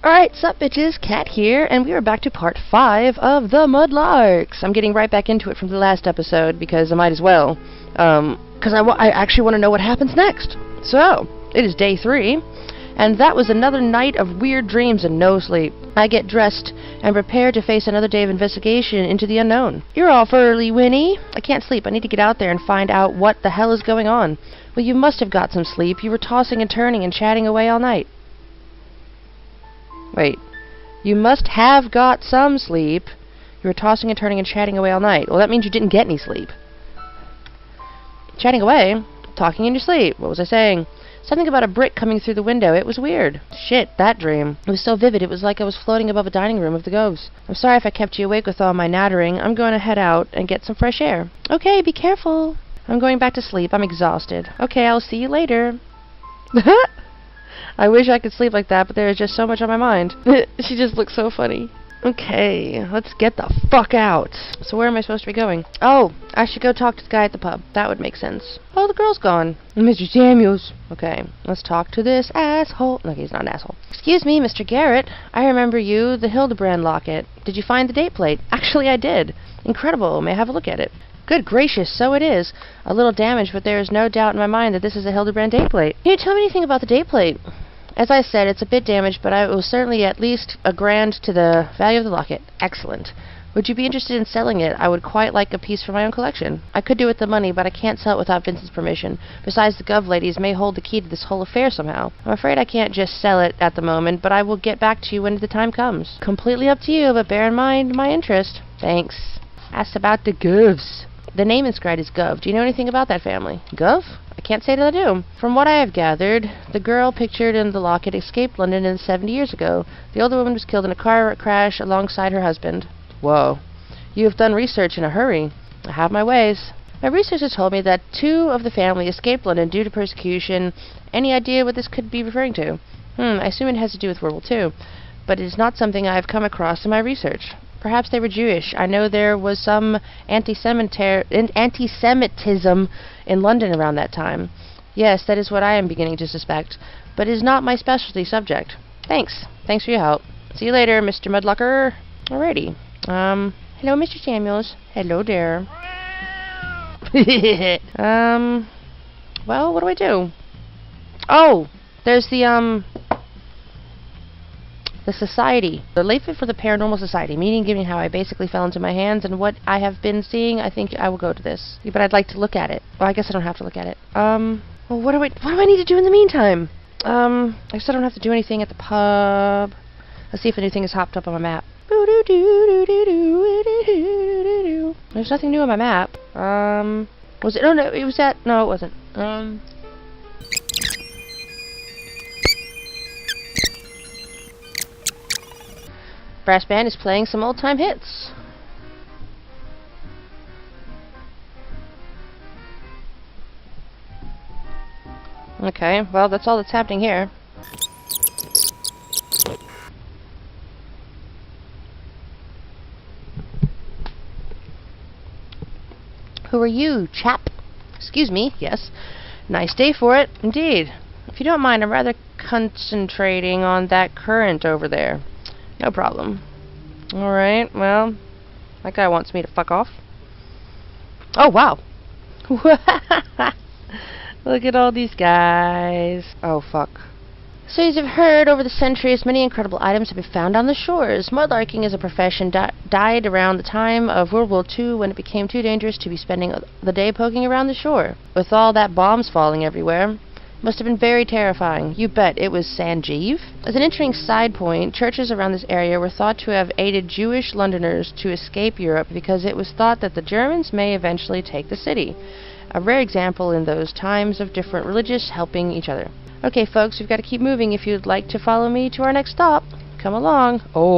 Alright, sup bitches, Cat here, and we are back to part 5 of the Mudlarks. I'm getting right back into it from the last episode, because I might as well. Because I actually want to know what happens next. So, it is day 3, and that was another night of weird dreams and no sleep. I get dressed and prepare to face another day of investigation into the unknown. You're off early, Winnie. I can't sleep. I need to get out there and find out what the hell is going on. Well, you must have got some sleep. You were tossing and turning and chatting away all night. Wait, you must have got some sleep. You were tossing and turning and chatting away all night. Well, that means you didn't get any sleep. Chatting away? Talking in your sleep. What was I saying? Something about a brick coming through the window. It was weird. Shit, that dream. It was so vivid. It was like I was floating above a dining room of the Goves. I'm sorry if I kept you awake with all my nattering. I'm going to head out and get some fresh air. Okay, be careful. I'm going back to sleep. I'm exhausted. Okay, I'll see you later. I wish I could sleep like that, but there is just so much on my mind. She just looks so funny. Okay, let's get the fuck out. So where am I supposed to be going? Oh, I should go talk to the guy at the pub. That would make sense. Oh, the girl's gone. Mr. Samuels. Okay, let's talk to this asshole. No, he's not an asshole. Excuse me, Mr. Garrett. I remember you, the Hildebrand locket. Did you find the date plate? Actually, I did. Incredible. May I have a look at it? Good gracious, so it is. A little damaged, but there is no doubt in my mind that this is a Hildebrand date plate. Can you tell me anything about the date plate? As I said, it's a bit damaged, but it was certainly at least $1,000 to the value of the locket. Excellent. Would you be interested in selling it? I would quite like a piece for my own collection. I could do with the money, but I can't sell it without Vincent's permission. Besides, the Gov ladies may hold the key to this whole affair somehow. I'm afraid I can't just sell it at the moment, but I will get back to you when the time comes. Completely up to you, but bear in mind my interest. Thanks. Asked about the Govs. The name inscribed is Gov. Do you know anything about that family? Gov? I can't say that I do. From what I have gathered, the girl pictured in the locket escaped London 70 years ago. The older woman was killed in a car crash alongside her husband. Whoa. You have done research in a hurry. I have my ways. My research has told me that 2 of the family escaped London due to persecution. Any idea what this could be referring to? I assume it has to do with World War II, but it is not something I have come across in my research. Perhaps they were Jewish. I know there was some anti-Semitism in London around that time. Yes, that is what I am beginning to suspect, but it is not my specialty subject. Thanks. Thanks for your help. See you later, Mr. Mudlarker. Alrighty. Hello, Mr. Samuels. Hello there. Well, what do I do? Oh, there's the Society. The Layfit for the Paranormal Society. Meeting, given how I basically fell into my hands and what I have been seeing, I think I will go to this. But I'd like to look at it. Well, I guess I don't have to look at it. Well, what do I need to do in the meantime? I guess I don't have to do anything at the pub. Let's see if anything is hopped up on my map. There's nothing new on my map. Was it? Oh, no, it was that. No, it wasn't. Brass band is playing some old-time hits. Okay, well, that's all that's happening here. Who are you, chap? Excuse me, yes. Nice day for it, indeed. If you don't mind, I'm rather concentrating on that current over there. No problem. Alright, well, that guy wants me to fuck off. Oh, wow. Look at all these guys. Oh, fuck. So as you've heard, over the centuries, many incredible items have been found on the shores. Mudlarking as a profession died around the time of World War II, when it became too dangerous to be spending the day poking around the shore. With all that bombs falling everywhere, must have been very terrifying. You bet it was Sanjeev. As an interesting side point, churches around this area were thought to have aided Jewish Londoners to escape Europe because it was thought that the Germans may eventually take the city. A rare example in those times of different religions helping each other. Okay, folks, we've got to keep moving. If you'd like to follow me to our next stop, come along. Oh,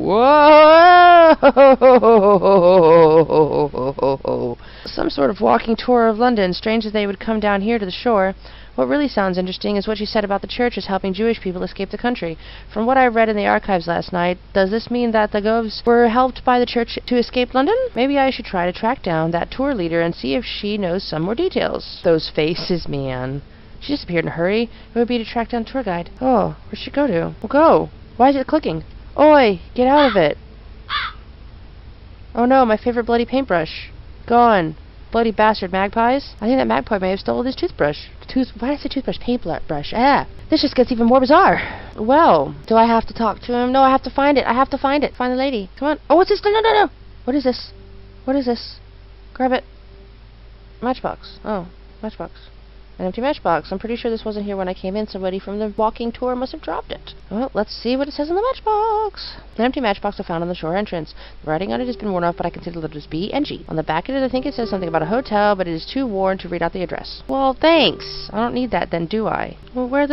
whoa! Some sort of walking tour of London. Strange that they would come down here to the shore. What really sounds interesting is what you said about the churches helping Jewish people escape the country. From what I read in the archives last night, does this mean that the Govs were helped by the church to escape London? Maybe I should try to track down that tour leader and see if she knows some more details. Those faces, man. She disappeared in a hurry. It would be to track down the tour guide. Oh, where'd she go to? Well, go. Why is it clicking? Oi, get out of it. Oh no, my favorite bloody paintbrush. Gone. Bloody bastard magpies. I think that magpie may have stolen his toothbrush. Why did I say toothbrush? Paintbrush. Ah. This just gets even more bizarre. Well, do I have to talk to him? No, I have to find it. I have to find it. Find the lady. Come on. Oh, what's this? No. What is this? What is this? Grab it. Matchbox. Oh, matchbox. An empty matchbox. I'm pretty sure this wasn't here when I came in. Somebody from the walking tour must have dropped it. Well, let's see what it says on the matchbox. An empty matchbox I found on the shore entrance. The writing on it has been worn off, but I can see the letters B and G. On the back of it, I think it says something about a hotel, but it is too worn to read out the address. Well, thanks. I don't need that then, do I? Well, where are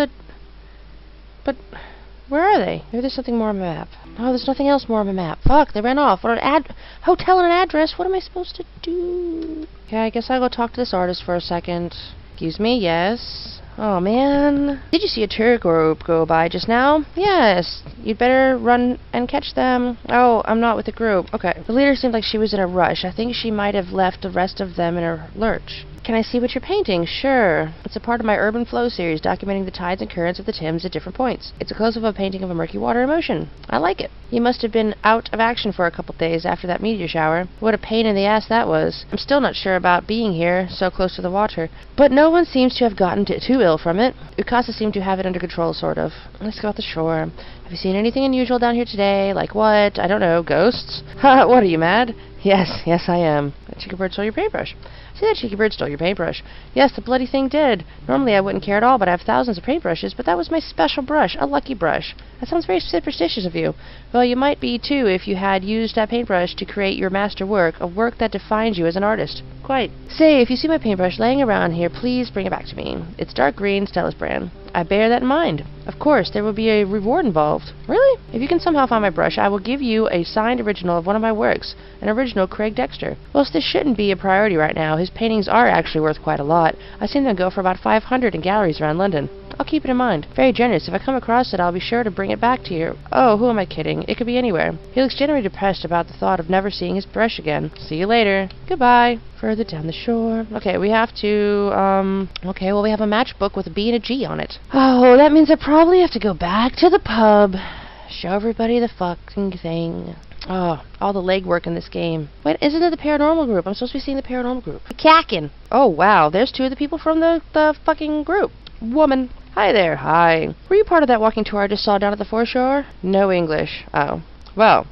they? Maybe there's something more on my map. Oh, there's nothing else more on my map. Fuck, they ran off. What an hotel and an address. What am I supposed to do? Okay, I guess I'll go talk to this artist for a second. Excuse me, yes. Oh, man. Did you see a tour group go by just now? Yes. You'd better run and catch them. Oh, I'm not with the group. Okay. The leader seemed like she was in a rush. I think she might have left the rest of them in a lurch. Can I see what you're painting? Sure. It's a part of my Urban Flow series, documenting the tides and currents of the Thames at different points. It's a close-up of a painting of a murky water in motion. I like it. You must have been out of action for a couple days after that meteor shower. What a pain in the ass that was. I'm still not sure about being here, so close to the water. But no one seems to have gotten too ill from it. Ukasa seemed to have it under control, sort of. Let's go out the shore. Have you seen anything unusual down here today? Like what? I don't know. Ghosts? Ha! What, are you mad? Yes, I am. That cheeky bird stole your paintbrush. See, that cheeky bird stole your paintbrush. Yes, the bloody thing did. Normally I wouldn't care at all, but I have thousands of paintbrushes, but that was my special brush, a lucky brush. That sounds very superstitious of you. Well, you might be, too, if you had used that paintbrush to create your master work, a work that defines you as an artist. Quite. Say, if you see my paintbrush laying around here, please bring it back to me. It's dark green, Stella's brand. I bear that in mind. Of course, there will be a reward involved. Really? If you can somehow find my brush, I will give you a signed original of one of my works, an original Craig Dexter. Well, this shouldn't be a priority right now. His paintings are actually worth quite a lot. I've seen them go for about 500 in galleries around London. I'll keep it in mind. Very generous. If I come across it, I'll be sure to bring it back to you. Oh, who am I kidding? It could be anywhere. He looks generally depressed about the thought of never seeing his brush again. See you later. Goodbye. Further down the shore. Okay, we have to, okay, well, we have a matchbook with a B and a G on it. Oh, that means I probably have to go back to the pub. Show everybody the fucking thing. Oh, all the legwork in this game. Wait, isn't it the paranormal group? I'm supposed to be seeing the paranormal group. Cackin'. Oh, wow, there's two of the people from the fucking group. Woman. Hi there. Hi. Were you part of that walking tour I just saw down at the foreshore? No English. Oh. Well,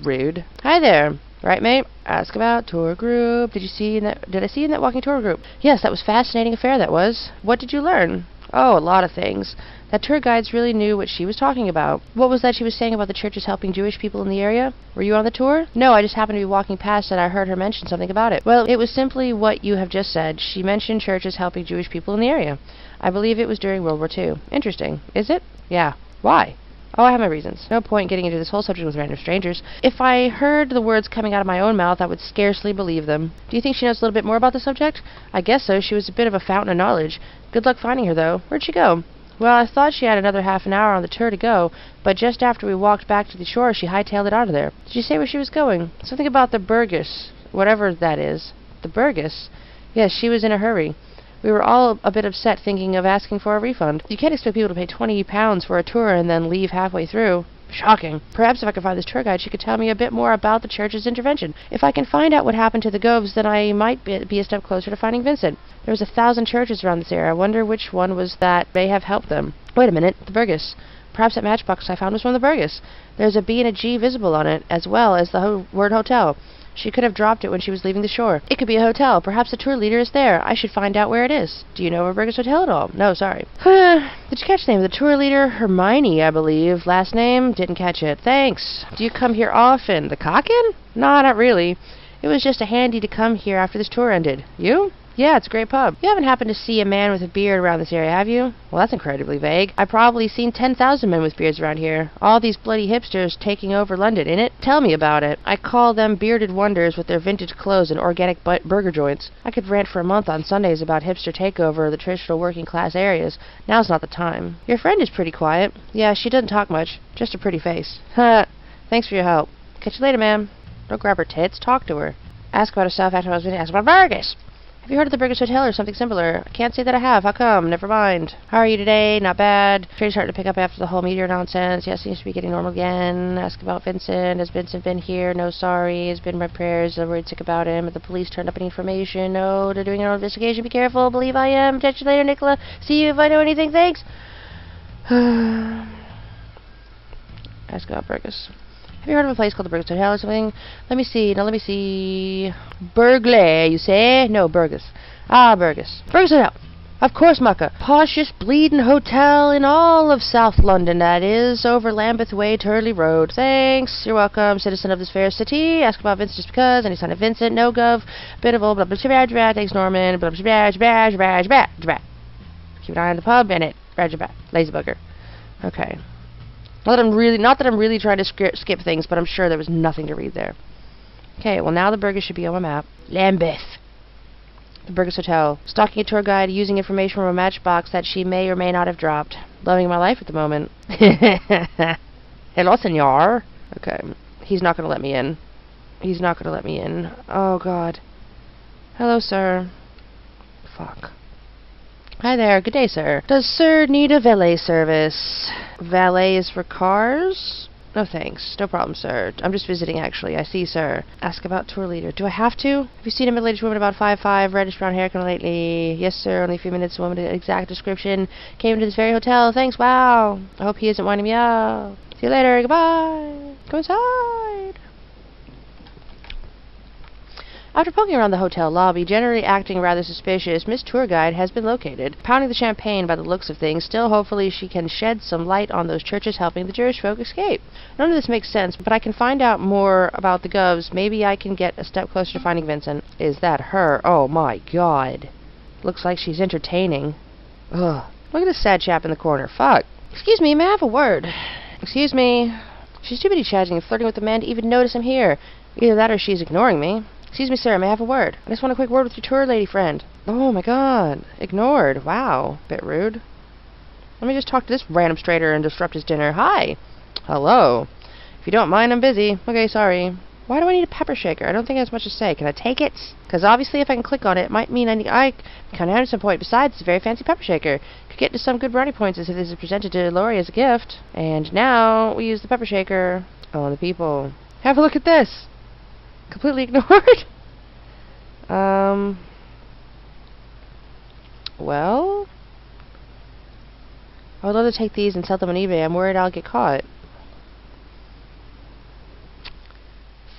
rude. Hi there. Right, mate? Ask about tour group. Did I see you in that walking tour group? Yes, that was a fascinating affair, that was. What did you learn? Oh, a lot of things. That tour guides really knew what she was talking about. What was that she was saying about the churches helping Jewish people in the area? Were you on the tour? No, I just happened to be walking past and I heard her mention something about it. Well, it was simply what you have just said. She mentioned churches helping Jewish people in the area. I believe it was during World War II. Interesting. Is it? Yeah. Why? Oh, I have my reasons. No point getting into this whole subject with random strangers. If I heard the words coming out of my own mouth, I would scarcely believe them. Do you think she knows a little bit more about the subject? I guess so. She was a bit of a fountain of knowledge. Good luck finding her, though. Where'd she go? Well, I thought she had another half an hour on the tour to go, but just after we walked back to the shore, she hightailed it out of there. Did she say where she was going? Something about the Burgess. Whatever that is. The Burgess? Yes, she was in a hurry. We were all a bit upset, thinking of asking for a refund. You can't expect people to pay £20 for a tour and then leave halfway through. Shocking. Perhaps if I could find this tour guide, she could tell me a bit more about the church's intervention. If I can find out what happened to the Goves, then I might be a step closer to finding Vincent. There was 1,000 churches around this area. I wonder which one was that may have helped them. Wait a minute. The Burgess. Perhaps that matchbox I found was from the Burgess. There's a B and a G visible on it, as well as the word hotel. She could have dropped it when she was leaving the shore. It could be a hotel. Perhaps the tour leader is there. I should find out where it is. Do you know of Burgess Hotel at all? No, sorry. Did you catch the name of the tour leader? Hermione, I believe. Last name? Didn't catch it. Thanks. Do you come here often? The Cockin? No, not really. It was just a handy to come here after this tour ended. You? Yeah, it's a great pub. You haven't happened to see a man with a beard around this area, have you? Well, that's incredibly vague. I've probably seen 10,000 men with beards around here. All these bloody hipsters taking over London, innit? Tell me about it. I call them bearded wonders with their vintage clothes and organic burger joints. I could rant for a month on Sundays about hipster takeover of the traditional working class areas. Now's not the time. Your friend is pretty quiet. Yeah, she doesn't talk much. Just a pretty face. Ha! Thanks for your help. Catch you later, ma'am. Don't grab her tits. Talk to her. Ask about herself after I was asked about Burgess. Have you heard of the Burgess Hotel or something similar? I can't say that I have. How come? Never mind. How are you today? Not bad. Train's starting to pick up after the whole meteor nonsense. Yes, seems to be getting normal again. Ask about Vincent. Has Vincent been here? No, sorry. Has been my prayers. I'm worried sick about him. If the police turned up any information. No, they're doing their own investigation. Be careful. Believe I am. Catch you later, Nicola. See you if I know anything. Thanks. Ask about Burgess. Have you heard of a place called the Burgess Hotel or something? Let me see. Now let me see. Burgley, you say? No, Burgess. Ah, Burgess. Burgess Hotel. Of course, Mucka. Poshest bleedin' hotel in all of South London, that is. Over Lambeth Way, Turley Road. Thanks. You're welcome. Citizen of this fair city. Ask about Vincent just because. Any sign of Vincent? No, Gov. Bit of old blah blah blah blah. Thanks, Norman. Blah blah blah blah blah blah blah. Keep an eye on the pub and it. Lazy bugger. Okay. Not that I'm really trying to skip things, but I'm sure there was nothing to read there. Okay, well now the Burgess should be on my map. Lambeth. The Burgess Hotel. Stalking a tour guide, using information from a matchbox that she may or may not have dropped. Loving my life at the moment. Hello, senor. Okay, he's not going to let me in. He's not going to let me in. Oh, God. Hello, sir. Fuck. Hi there. Good day, sir. Does sir need a valet service? Valet is for cars? No thanks. No problem, sir. I'm just visiting, actually. I see, sir. Ask about tour leader. Do I have to? Have you seen a middle-aged woman about 5'5", reddish brown hair kind of lately? Yes, sir. Only a few minutes. Woman, exact description. Came to this very hotel. Thanks. Wow. I hope he isn't winding me up. See you later. Goodbye. Go inside. After poking around the hotel lobby, generally acting rather suspicious, Miss Tour Guide has been located. Pounding the champagne by the looks of things, still hopefully she can shed some light on those churches helping the Jewish folk escape. None of this makes sense, but I can find out more about the Govs. Maybe I can get a step closer to finding Vincent. Is that her? Oh my God. Looks like she's entertaining. Ugh. Look at this sad chap in the corner. Fuck. Excuse me, may I have a word? Excuse me. She's too busy chatting and flirting with the man to even notice I'm here. Either that or she's ignoring me. Excuse me, sir, may I have a word? I just want a quick word with your tour lady friend. Oh my God. Ignored. Wow. Bit rude. Let me just talk to this random stranger and disrupt his dinner. Hi. Hello. If you don't mind, I'm busy. Okay, sorry. Why do I need a pepper shaker? I don't think it has much to say. Can I take it? Because obviously if I can click on it, it might mean I can have some point. Besides, it's a very fancy pepper shaker. Could get to some good brownie points if this is presented to Lori as a gift. And now we use the pepper shaker. Oh, the people. Have a look at this. Completely ignored? Well, I would love to take these and sell them on eBay. I'm worried I'll get caught.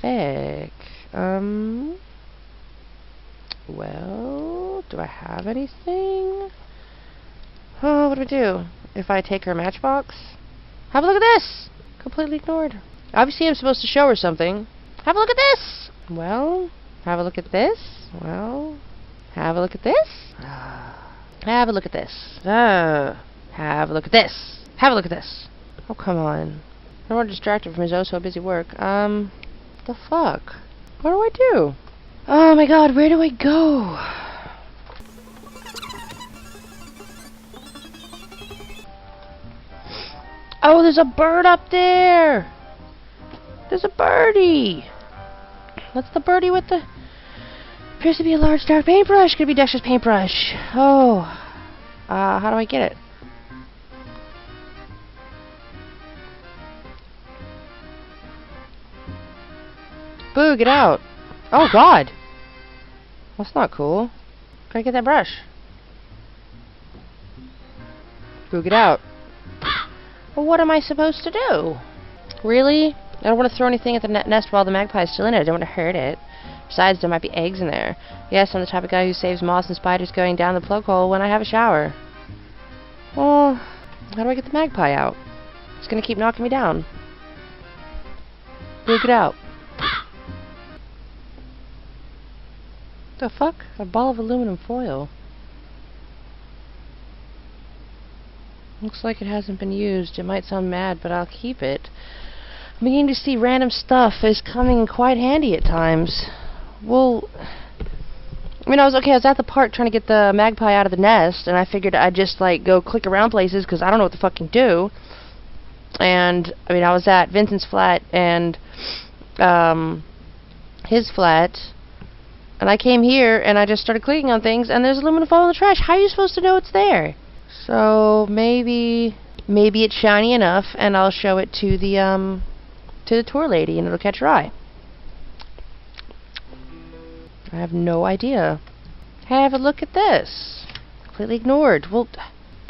Fake. Well, do I have anything? Oh, what do I do? If I take her matchbox? Have a look at this! Completely ignored. Obviously I'm supposed to show her something. Have a look at this! Well, have a look at this. Well, have a look at this. Have a look at this. Have a look at this. Have a look at this. Oh, come on. I'm more distracted from his oh so busy work. The fuck? What do I do? Oh my God, where do I go? Oh, there's a bird up there! There's a birdie! What's the birdie with the... Appears to be a large dark paintbrush. Could be Dexter's paintbrush. Oh. How do I get it? Boo, get out. Oh, God. That's not cool. Gotta get that brush. Boo, get out. Well, what am I supposed to do? Really? I don't want to throw anything at the nest while the magpie is still in it. I don't want to hurt it. Besides, there might be eggs in there. Yes, I'm the type of guy who saves moths and spiders going down the plug hole when I have a shower. Well, how do I get the magpie out? It's going to keep knocking me down. Look it out. The fuck? A ball of aluminum foil. Looks like it hasn't been used. It might sound mad, but I'll keep it. I'm beginning to see random stuff is coming in quite handy at times. Well, I mean, I was at the park trying to get the magpie out of the nest, and I figured I'd just, like, go click around places, because I don't know what to fucking do. And, I mean, I was at Vincent's flat, and, his flat, And I came here, and I just started clicking on things, and there's aluminum foil in the trash. How are you supposed to know it's there? So, maybe it's shiny enough, and I'll show it to the tour lady, and it'll catch her eye. I have no idea. Have a look at this. Completely ignored. Well,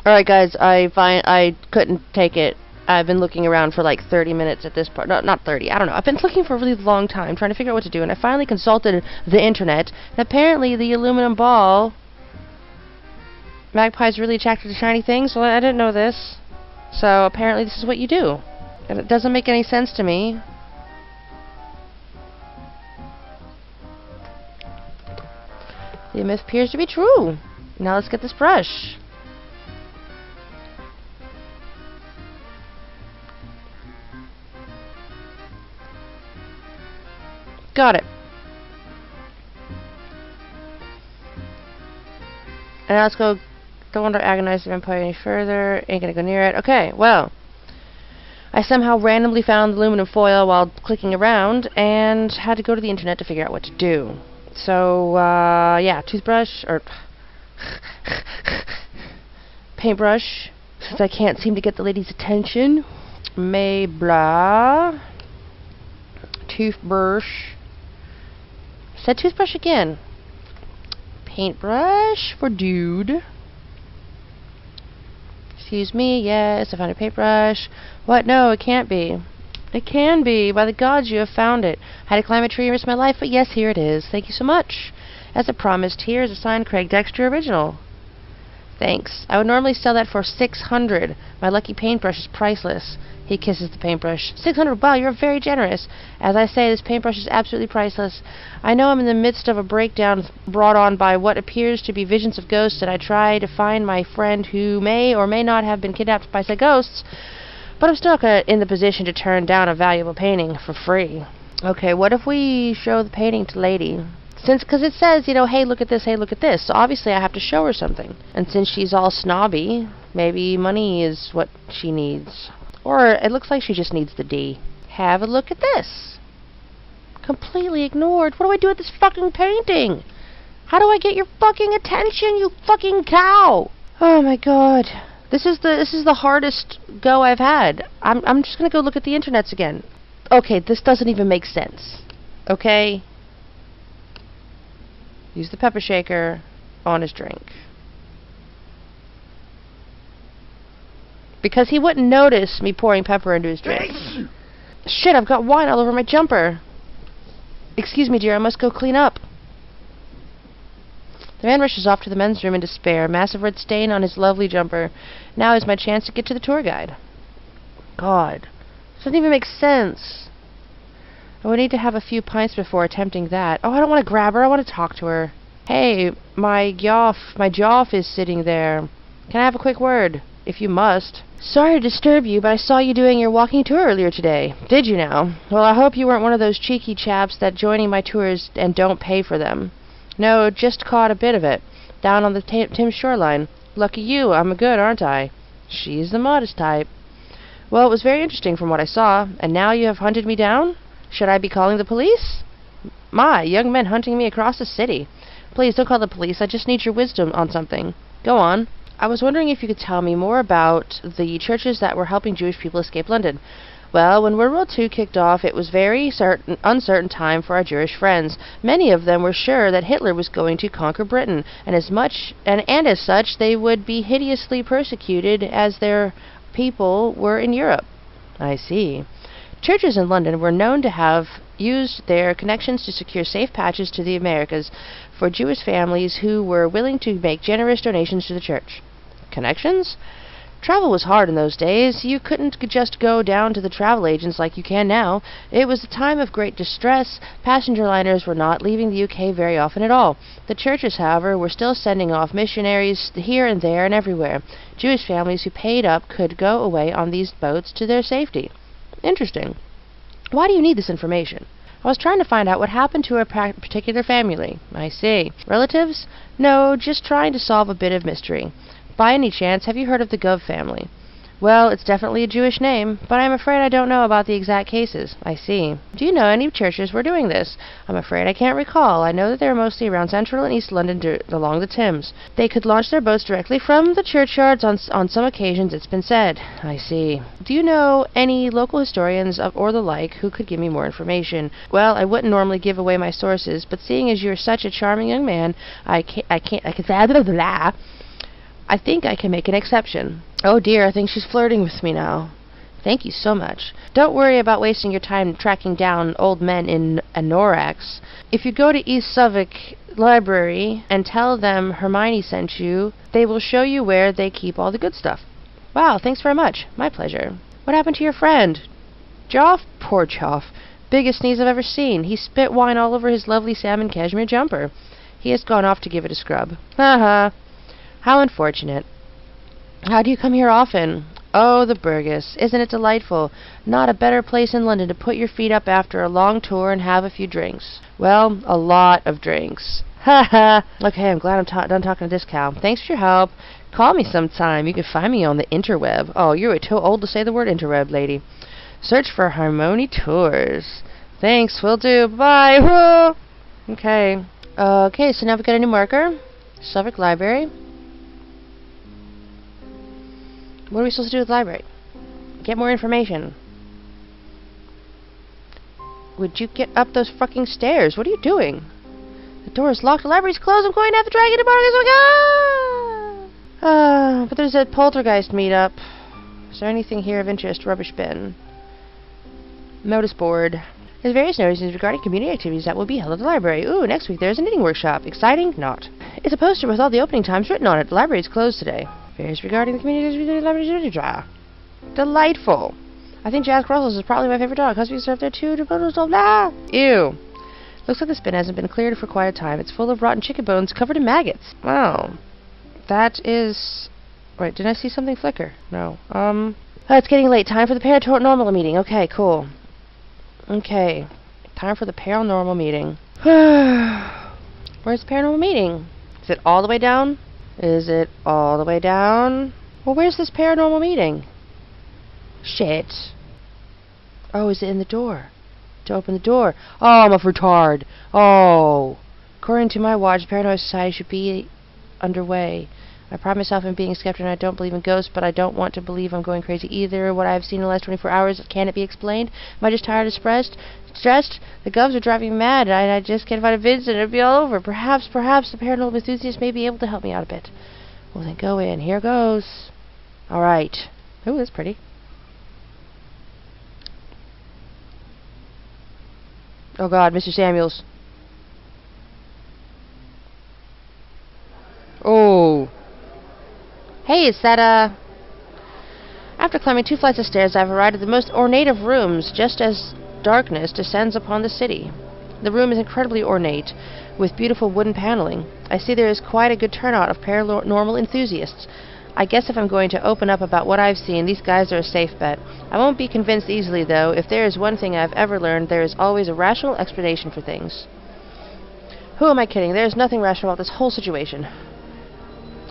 alright guys, I couldn't take it. I've been looking around for like 30 minutes at this part. No, not 30. I don't know. I've been looking for a really long time, trying to figure out what to do, and I finally consulted the internet, and apparently the aluminum ball... Magpie's really attracted to shiny things? Well, I didn't know this. So, apparently this is what you do. And it doesn't make any sense to me. The myth appears to be true. Now let's get this brush. Got it. And now let's go. Don't want to agonize the vampire any further. Ain't gonna go near it. Okay, well. I somehow randomly found aluminum foil while clicking around and had to go to the internet to figure out what to do. So, yeah, toothbrush, or paintbrush, since I can't seem to get the lady's attention. Blah. Toothbrush. Said toothbrush again. Paintbrush for dude. Excuse me, yes, I found a paintbrush. What? No, it can't be. It can be. By the gods, you have found it. I had to climb a tree and risk my life, but yes, here it is. Thank you so much. As I promised, here is a signed Craig Dexter original. Thanks. I would normally sell that for $600. My lucky paintbrush is priceless. He kisses the paintbrush. $600. Wow, you're very generous. As I say, this paintbrush is absolutely priceless. I know I'm in the midst of a breakdown brought on by what appears to be visions of ghosts, and I try to find my friend who may or may not have been kidnapped by said ghosts, but I'm still in the position to turn down a valuable painting for free. Okay, what if we show the painting to Lady? Because it says, you know, hey, look at this, hey, look at this. So obviously I have to show her something. And since she's all snobby, maybe money is what she needs. Or it looks like she just needs the D. Have a look at this. Completely ignored. What do I do with this fucking painting? How do I get your fucking attention, you fucking cow? Oh my god. This is the hardest go I've had. I'm just gonna go look at the internets again. Okay, this doesn't even make sense. Okay? Use the pepper shaker on his drink. Because he wouldn't notice me pouring pepper into his drink. Shit, I've got wine all over my jumper. Excuse me, dear, I must go clean up. The man rushes off to the men's room in despair, a massive red stain on his lovely jumper. Now is my chance to get to the tour guide. God. This doesn't even make sense. I would need to have a few pints before attempting that. Oh, I don't want to grab her. I want to talk to her. Hey, my Joff is sitting there. Can I have a quick word? If you must. Sorry to disturb you, but I saw you doing your walking tour earlier today. Did you now? Well, I hope you weren't one of those cheeky chaps that joining my tours and don't pay for them. No, just caught a bit of it. Down on the Thames shoreline. Lucky you, I'm good, aren't I? She's the modest type. Well, it was very interesting from what I saw, and now you have hunted me down? Should I be calling the police? My, young men hunting me across the city. Please, don't call the police. I just need your wisdom on something. Go on. I was wondering if you could tell me more about the churches that were helping Jewish people escape London. Well, when World War II kicked off, it was very uncertain time for our Jewish friends. Many of them were sure that Hitler was going to conquer Britain, and as such, they would be hideously persecuted as their people were in Europe. I see. Churches in London were known to have used their connections to secure safe passage to the Americas for Jewish families who were willing to make generous donations to the church. Connections? Travel was hard in those days. You couldn't just go down to the travel agents like you can now. It was a time of great distress. Passenger liners were not leaving the UK very often at all. The churches, however, were still sending off missionaries here and there and everywhere. Jewish families who paid up could go away on these boats to their safety. Interesting. Why do you need this information? I was trying to find out what happened to a particular family. I see. Relatives? No, just trying to solve a bit of mystery. By any chance, have you heard of the Gov family? Well, it's definitely a Jewish name, but I'm afraid I don't know about the exact cases. I see. Do you know any churches were doing this? I'm afraid I can't recall. I know that they were mostly around central and east London along the Thames. They could launch their boats directly from the churchyards on some occasions, it's been said. I see. Do you know any local historians or the like who could give me more information? Well, I wouldn't normally give away my sources, but seeing as you're such a charming young man, I think I can make an exception. Oh dear, I think she's flirting with me now. Thank you so much. Don't worry about wasting your time tracking down old men in Anorax. If you go to East Suffolk Library and tell them Hermione sent you, they will show you where they keep all the good stuff. Wow, thanks very much. My pleasure. What happened to your friend? Joff? Poor Joff. Biggest sneeze I've ever seen. He spit wine all over his lovely salmon cashmere jumper. He has gone off to give it a scrub. Ha. How unfortunate. How do you come here often? Oh, the Burgess. Isn't it delightful? Not a better place in London to put your feet up after a long tour and have a few drinks. Well, a lot of drinks. Ha ha. Okay, I'm glad I'm done talking to this cow. Thanks for your help. Call me sometime. You can find me on the interweb. Oh, you're too old to say the word interweb, lady. Search for Harmony Tours. Thanks, will do. Bye. Whoa. Okay. Okay, so now we've got a new marker. Suffolk Library. What are we supposed to do with the library? Get more information. Would you get up those fucking stairs? What are you doing? The door is locked. The library's closed. I'm going to have to drag you to Bargains. But there's a poltergeist meetup. Is there anything here of interest? Rubbish bin. Notice board. There's various notices regarding community activities that will be held at the library. Ooh, next week there's a knitting workshop. Exciting? Not. It's a poster with all the opening times written on it. The library is closed today. Various regarding the community library. Delightful. I think Jazz Brussels is probably my favorite dog. Husbands served there too. Ew. Looks like this bin hasn't been cleared for quite a time. It's full of rotten chicken bones covered in maggots. Wow. That is... Wait, did I see something flicker? No. Oh, it's getting late. Time for the paranormal meeting. Okay, cool. Okay. Time for the paranormal meeting. Where's the paranormal meeting? Is it all the way down? Is it all the way down? Well, where's this paranormal meeting? Shit. Oh, is it in the door? To open the door. Oh, I'm a retard. Oh. According to my watch, the Paranoid Society should be underway. I pride myself in being a skeptic and I don't believe in ghosts, but I don't want to believe I'm going crazy either. What I've seen in the last 24 hours, can it be explained? Am I just tired and stressed? The govs are driving me mad. I just can't find a vids and it'll be all over. Perhaps the paranormal enthusiast may be able to help me out a bit. Well, then go in. Here goes. Alright. Ooh, that's pretty. Oh God, Mr. Samuels. Oh. Hey, is that, After climbing 2 flights of stairs, I've arrived at the most ornate of rooms, just as darkness descends upon the city. The room is incredibly ornate, with beautiful wooden paneling. I see there is quite a good turnout of paranormal enthusiasts. I guess if I'm going to open up about what I've seen, these guys are a safe bet. I won't be convinced easily, though. If there is one thing I've ever learned, there is always a rational explanation for things. Who am I kidding? There is nothing rational about this whole situation.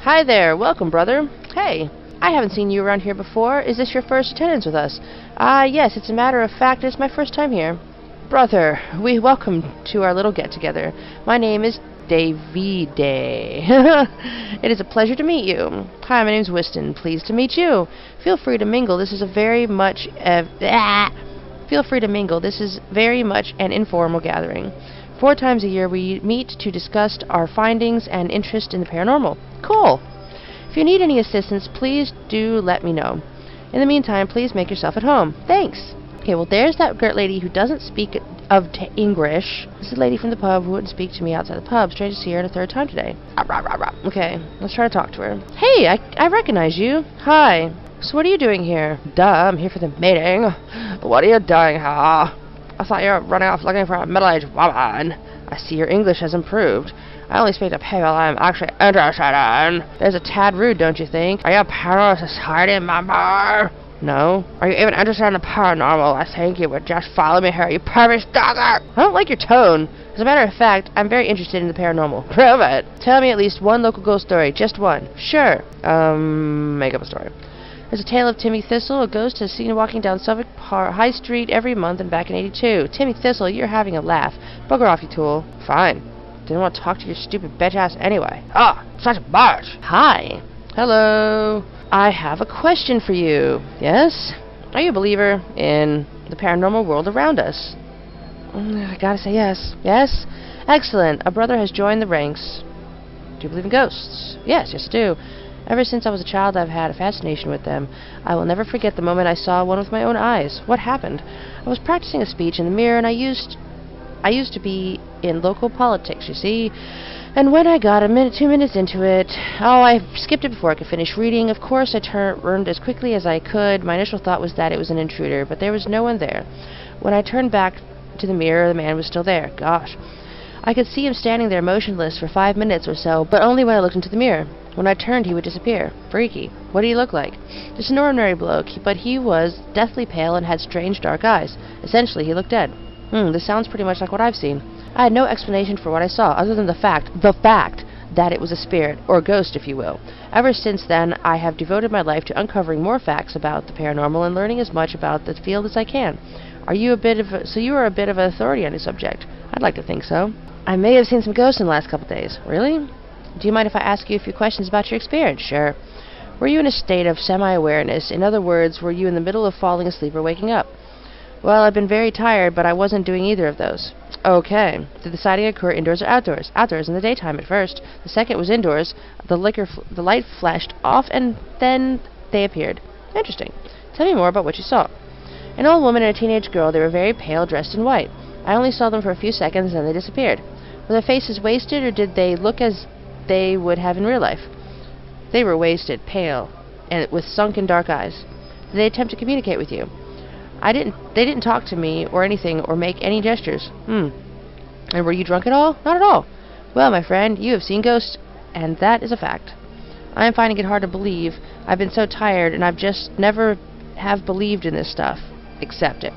Hi there. Welcome, brother. Hey. I haven't seen you around here before. Is this your first attendance with us? Yes, it's a matter of fact, it's my first time here. Brother, we welcome to our little get-together. My name is Davide. It is a pleasure to meet you. Hi, my name's Whiston. Pleased to meet you. Feel free to mingle. This is very much an informal gathering. 4 times a year we meet to discuss our findings and interest in the paranormal. Cool. If you need any assistance, please do let me know. In the meantime, please make yourself at home. Thanks. Okay, well, there's that great lady who doesn't speak of English. This is a lady from the pub who wouldn't speak to me outside the pub. Strange to see her a 3rd time today. Okay, let's try to talk to her. Hey, I recognize you. Hi. So what are you doing here? Duh, I'm here for the meeting. What are you doing here? I thought you were running off looking for a middle-aged woman. I see your English has improved. I only speak to people I'm actually interested in. There's a tad rude, don't you think? Are you a paranormal society member? No. Are you even interested in the paranormal? I think you would just follow me here, you pervish dogger! I don't like your tone. As a matter of fact, I'm very interested in the paranormal. Prove it! Tell me at least one local ghost story. Just one. Sure. Make up a story. There's a tale of Timmy Thistle, a ghost has seen walking down Suffolk High Street every month and back in '82. Timmy Thistle, you're having a laugh. Bugger off, you tool. Fine. Didn't want to talk to your stupid bitch ass anyway. Ah, such a barge. Hi. Hello. I have a question for you. Yes? Are you a believer in the paranormal world around us? I gotta say yes. Yes? Excellent. A brother has joined the ranks. Do you believe in ghosts? Yes, I do. Ever since I was a child, I've had a fascination with them. I will never forget the moment I saw one with my own eyes. What happened? I was practicing a speech in the mirror, and I used to be in local politics, you see. And when I got 2 minutes into it, I skipped it before I could finish reading. Of course, I turned as quickly as I could. My initial thought was that it was an intruder, but there was no one there. When I turned back to the mirror, the man was still there. Gosh. I could see him standing there motionless for 5 minutes or so, but only when I looked into the mirror. When I turned, he would disappear. Freaky. What did he look like? Just an ordinary bloke, but he was deathly pale and had strange dark eyes. Essentially, he looked dead. This sounds pretty much like what I've seen. I had no explanation for what I saw, other than the fact that it was a spirit, or a ghost, if you will. Ever since then, I have devoted my life to uncovering more facts about the paranormal and learning as much about the field as I can. So you are a bit of an authority on the subject? I'd like to think so. I may have seen some ghosts in the last couple of days. Really? Do you mind if I ask you a few questions about your experience? Sure. Were you in a state of semi-awareness? In other words, were you in the middle of falling asleep or waking up? Well, I've been very tired, but I wasn't doing either of those. Okay. Did the sighting occur indoors or outdoors? Outdoors in the daytime at first. The second was indoors. The light flashed off, and then they appeared. Interesting. Tell me more about what you saw. An old woman and a teenage girl. They were very pale, dressed in white. I only saw them for a few seconds, and then they disappeared. Were their faces wasted, or did they look as they would have in real life? They were wasted, pale, and with sunken dark eyes. Did they attempt to communicate with you? They didn't talk to me or anything or make any gestures. And were you drunk at all? Not at all. Well, my friend, you have seen ghosts, and that is a fact. I am finding it hard to believe. I've been so tired, and I've just never have believed in this stuff. Accept it.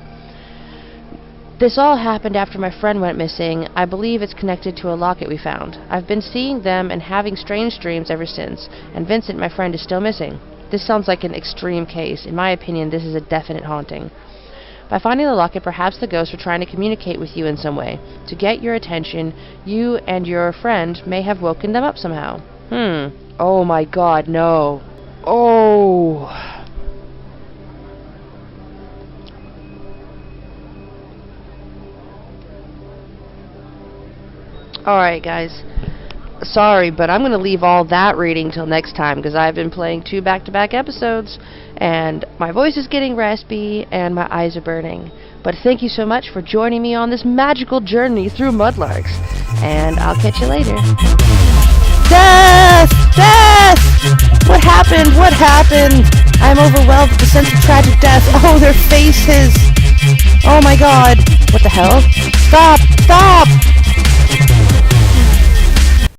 This all happened after my friend went missing. I believe it's connected to a locket we found. I've been seeing them and having strange dreams ever since, and Vincent, my friend, is still missing. This sounds like an extreme case. In my opinion, this is a definite haunting. By finding the locket, perhaps the ghosts were trying to communicate with you in some way. To get your attention, you and your friend may have woken them up somehow. Oh my god, no. Oh. Alright, guys. Sorry, but I'm going to leave all that reading till next time, because I've been playing 2 back-to-back episodes, and my voice is getting raspy, and my eyes are burning. But thank you so much for joining me on this magical journey through Mudlarks, and I'll catch you later. Death! Death! What happened? What happened? I'm overwhelmed with the sense of tragic death. Oh, their faces! Oh my god! What the hell? Stop! Stop!